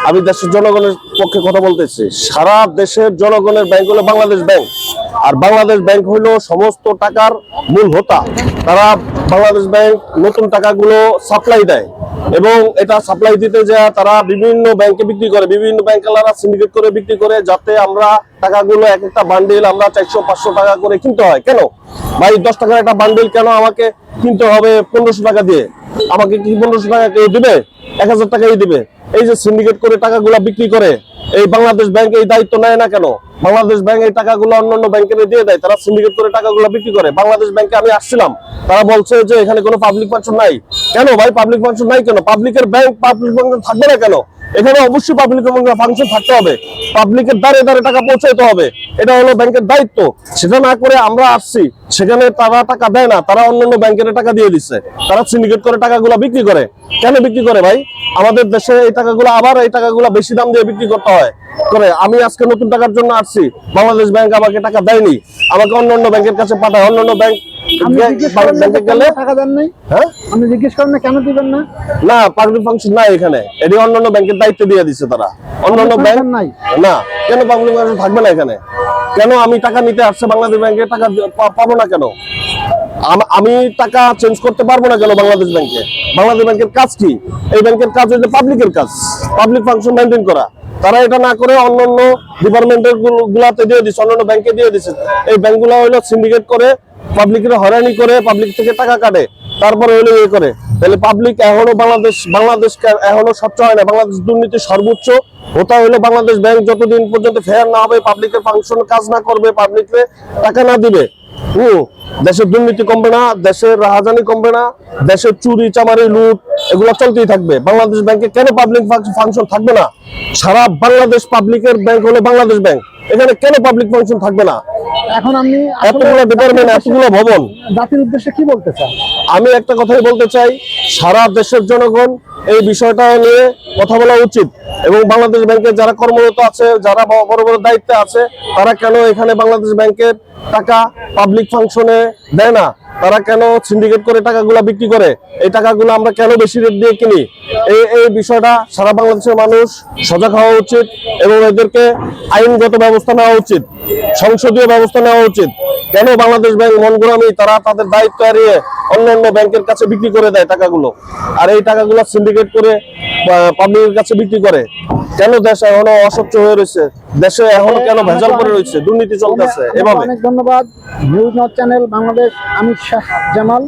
আমি দেশের জনগণের পক্ষে কথা বলতেছি। সারা দেশের জনগণের ব্যাংক হলো বাংলাদেশ ব্যাংক, আর বাংলাদেশ ব্যাংক হলো সমস্ত টাকার মূল হোতা। তারা বাংলাদেশ ব্যাংক নতুন টাকাগুলো সাপ্লাই দেয় এবং এটা সাপ্লাই দিতে যায় তারা বিভিন্ন ব্যাংকে বিক্রি করে, বিভিন্ন ব্যাংকাররা সিন্ডিকেট করে বিক্রি করে, যাতে আমরা টাকাগুলো এক একটা বান্ডিল আমরা 400-500 টাকা করে কিনতে হয়। কেন ভাই 10 টাকার একটা বান্ডিল কেন আমাকে কিনতে হবে 1500 টাকা দিয়ে? আমাকে কি 1500 টাকা কেউ দিবে? 1000 টাকাই দিবে। এই যে সিন্ডিকেট করে টাকাগুলো বিক্রি করে, এই বাংলাদেশ ব্যাংক এই দায়িত্ব নেয় না কেন? বাংলাদেশ ব্যাংক এই টাকাগুলো অন্যান্য ব্যাংকে দিয়ে দেয়, তারা সিন্ডিকেট করে টাকাগুলো বিক্রি করে। বাংলাদেশ ব্যাংকে আমি আসছিলাম, তারা বলছে যে এখানে কোনো পাবলিক ফাংশন নাই। কেন ভাই পাবলিক ফাংশন নাই কেন? পাবলিকের ব্যাংক পাবলিক ফাংশন থাকবে না কেন? এখানে অবশ্যই পাবলিক ফাংশন থাকতে হবে, পাবলিকের দ্বারে দ্বারে টাকা পৌঁছাইতে হবে, এটা হলো ব্যাংকের দায়িত্ব। সেটা না করে আমরা আসছি, সেখানে তারা টাকা দেয় না, তারা অন্যান্য ব্যাংকের টাকা দিয়ে দিচ্ছে, তারা সিন্ডিকেট করে টাকাগুলো বিক্রি করে। কেন বিক্রি করে ভাই? আমাদের দেশে এই টাকাগুলো আবার এই টাকাগুলো বেশি দাম দিয়ে বিক্রি করতে হয় করে। আমি আজকে নতুন টাকার জন্য আসছি, বাংলাদেশ ব্যাংক আমাকে টাকা দেয়নি, আমাকে অন্যান্য ব্যাংকের কাছে পাঠায়। অন্যান্য ব্যাংক টাকা দেন নাই? হ্যাঁ, আপনি জিজ্ঞেস করেন না কেন দিবেন না? না পাবলিক ফাংশন নাই এখানে, এটি অন্যান্য ব্যাংকের দায়িত্ব দিয়ে দিচ্ছে তারা। অন্যান্য ব্যাংক নাই না, কেন পাবলিক ফাংশন থাকবে না এখানে? কেন আমি টাকা নিতে আসছে বাংলাদেশ ব্যাংকে, টাকা পাবো না কেন? আমি টাকা চেঞ্জ করতে পারবো না কেন বাংলাদেশ ব্যাংকে? বাংলাদেশ ব্যাংকের কাজ কি? এই ব্যাংকের কাজ হচ্ছে পাবলিকের কাজ, পাবলিক ফাংশন মেনটেন করা। তারা এটা না করে অন্যান্য ডিপার্টমেন্টের গুলাতে দিয়ে দিচ্ছে, অন্যান্য ব্যাংকে দিয়ে দিচ্ছে। এই ব্যাংকগুলো হলো সিন্ডিকেট করে পাবলিকের হয়রানি করে, পাবলিক থেকে টাকা কাটে, তারপরে হলো ইয়ে করে। তাহলে পাবলিক এখনো বাংলাদেশ এখনো স্বচ্ছ হয় না। বাংলাদেশ দুর্নীতির সর্বোচ্চ হোতা হলো বাংলাদেশ ব্যাংক। যতদিন পর্যন্ত ফেয়ার না হবে, পাবলিকের ফাংশন কাজ না করবে, পাবলিকে টাকা না দিবে, দেশের দুর্নীতি কমবে না, দেশের রাহাজানি কমবে না, দেশের চুরি চামারি লুট এগুলো চলতেই থাকবে। বাংলাদেশ ব্যাংকে কেন পাবলিক ফাংশন থাকবে না? সারা বাংলাদেশ পাবলিকের ব্যাংক হলো বাংলাদেশ ব্যাংক, এখানে কেন পাবলিক ফাংশন থাকবে না? এখন আপনি এতগুলো ডিপার্টমেন্ট, এতগুলো ভবন, জাতির উদ্দেশ্যে কি বলতে চান? আমি একটা কথাই বলতে চাই, সারা দেশের জনগণ এই বিষয়টা নিয়ে কথা বলা উচিত। এবং বাংলাদেশ ব্যাংকের যারা কর্মরত আছে, যারা বড় বড় দায়িত্বে আছে, তারা কেন এখানে বাংলাদেশ ব্যাংকের টাকা পাবলিক ফাংশনে দেয় না? তারা কেন সিন্ডিকেট করে টাকাগুলো বিক্রি করে? এই টাকাগুলো আমরা কেন বেশি রেট দিয়ে কিনি? এই বিষয়টা সারা বাংলাদেশের মানুষ সজাগ হওয়া উচিত এবং এদেরকে আইনগত ব্যবস্থা নেওয়া উচিত, সংসদীয় ব্যবস্থা নেওয়া উচিত। কেন বাংলাদেশ ব্যাংক মনগড়ামি তারা তাদের দায়িত্ব এড়িয়ে অন্যান্য ব্যাংকের কাছে বিক্রি করে দেয় টাকাগুলো, আর এই টাকাগুলো সিন্ডিকেট করে পাবলিকের কাছে বিক্রি করে? কেন দেশ এখনো অস্বচ্ছ হয়ে রয়েছে? দেশে এখনো কেন ভেজাল করে রয়েছে, দুর্নীতি চলতেছে এভাবে? অনেক ধন্যবাদ। নিউজ নর্থ চ্যানেল বাংলাদেশ, আমি শাহ জামাল।